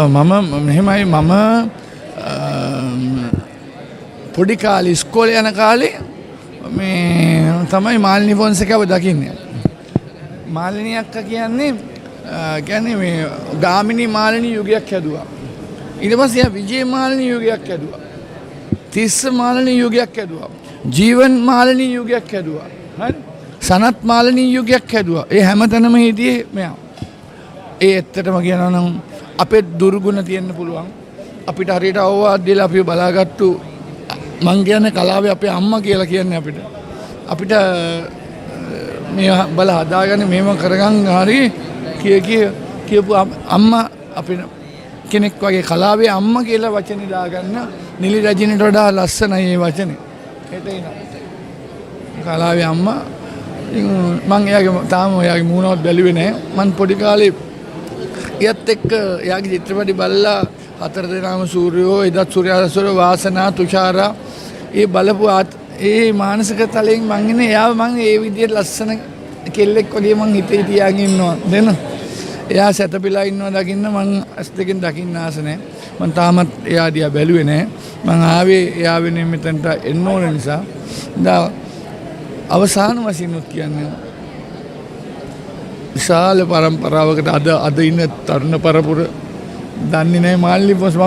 මම මෙහෙමයි මම පොඩි කාලේ ඉස්කෝලේ යන කාලේ මේ තමයි මාලිනී ෆොන්සේකාව දකින්නේ. මාලිනී අක්කා කියන්නේ මේ ගාමිණී මාලිනී යුගයක් හැදුවා. ඊට පස්සේ විජේ මාලිනී යුගයක් හැදුවා. තිස්ස මාලිනී යුගයක් හැදුවා. ජීවන් මාලිනී යුගයක් හැදුවා. හරි? සනත් මාලිනී යුගයක් හැදුවා. ඒ හැමතැනම හිටියේ මෙයා. ඒ ඇත්තටම කියනවා නම් අපේ දුර්ගුණ තියෙන්න පුළුවන්. අපිට හරියට අවවාද දෙලා අපි බලාගත්තු මං කියන්නේ කලාවේ අපේ අම්මා කියලා කියන්නේ අපිට. අපිට මේ බල හදාගන්න මේව කරගන්න හරි කියපු අම්මා අපිට කෙනෙක් වගේ කලාවේ අම්මා කියලා වචනේ දාගන්න නිලි රජිනට වඩා ලස්සනයි මේ වචනේ. එතන කලාවේ අම්මා මං එයාගේ තාම එයාගේ මූණවත් බැලුවේ නැහැ. මං පොඩි කාලේ එයත් එක්ක එයාගේ චිත්‍රපටි බලලා හතර දෙනාම සූර්යෝ එදත් සූර්යාස්තර වාසනා තුෂාරා ඒ බලපු ඒ මානසික තලයෙන් මං ඉන්නේ එයාව මං ඒ විදිහට ලස්සන කෙල්ලෙක් වගේ මං හිතේ තියාගෙන ඉන්නවා දෙන. එයා සැතපීලා ඉන්නවා දකින්න මං ඇස් දෙකෙන් දකින්න ආස නැහැ. මං තාමත් එයා දිහා බැලුවේ නැහැ. මං ආවේ එයා වෙනුවෙන් මෙතනට එන්න ඕන නිසා. අවසාන වශයෙන් කියන්නේ විශාල පරම්පරාවකට අද ඉන්න තරුණ පරපුර දන්නේ නැහැ මාලිනී ෆොන්සේ.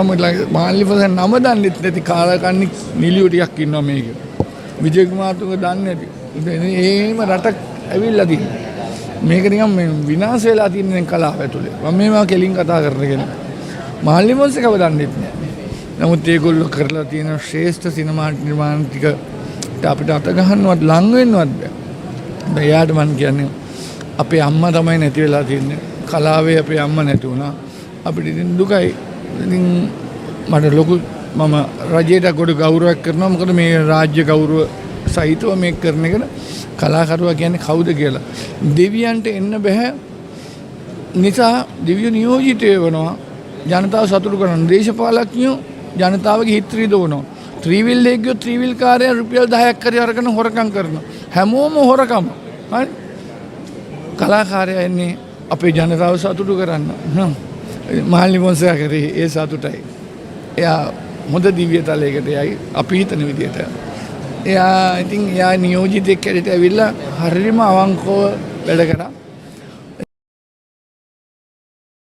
මාලිනී ෆොන්සේ නම දන්නෙත් නැති කාලකන්ණි නිලියෝ ටිකක් ඉන්නවා මේක. විජේ කුමාරතුංග දන්නේ නැති. එහෙම රටක් ඇවිල්ලා තියෙනවා. මේක නිකන් මේ විනාශ වෙලා තියෙන කලාව ඇතුලේ. මම මේවා කෙලින් කතා කරන කෙනෙක්. මාලිනී ෆොන්සේ කව දන්නෙත් නැහැ. නමුත් ඒගොල්ලෝ කරලා තියෙන ශ්‍රේෂ්ඨ සිනමා නිර්මාණ ටික අපිට අත ගහන්නවත් ලං වෙන්නවත් බෑ. එයාට මම කියන්නේ අපේ අම්මා තමයි නැති වෙලා තින්නේ. කලාවේ අපේ අම්මා නැති වුණා. අපිට ඉතින් දුකයි. ඉතින් මට ලොකු මම රජයට ගොඩ ගෞරවයක් කරනවා. මොකද මේ රාජ්‍ය ගෞරව සහිතව මේක කරන එකට කලාකරුවා කියන්නේ කවුද කියලා. දෙවියන්ට එන්න බෑ. නිසා දෙවියෝ නියෝජිතය වෙනවා. ජනතාව සතුටු කරන දේශපාලඥයෝ ජනතාවගේ හිත රිදවනවා. ත්‍රිවිල් එකේ ත්‍රිවිල් කාර්යය රුපියල් 10ක් කරේ අරගෙන හොරකම් කරනවා. හැමෝම හොරකම. හරි? කලාකාරයා එන්නේ අපේ ජනතාව සතුටු කරන්න. මාලිනී ෆොන්සේකා කරේ ඒ සතුටයි. එයා හොඳ දිව්‍ය තලයකට යයි අපි හිතන විදිහට. එයා ඉතින් එයා නියෝජිතෙක් හැටියට ඇවිල්ලා හරියම අවංකව වැඩ කරා.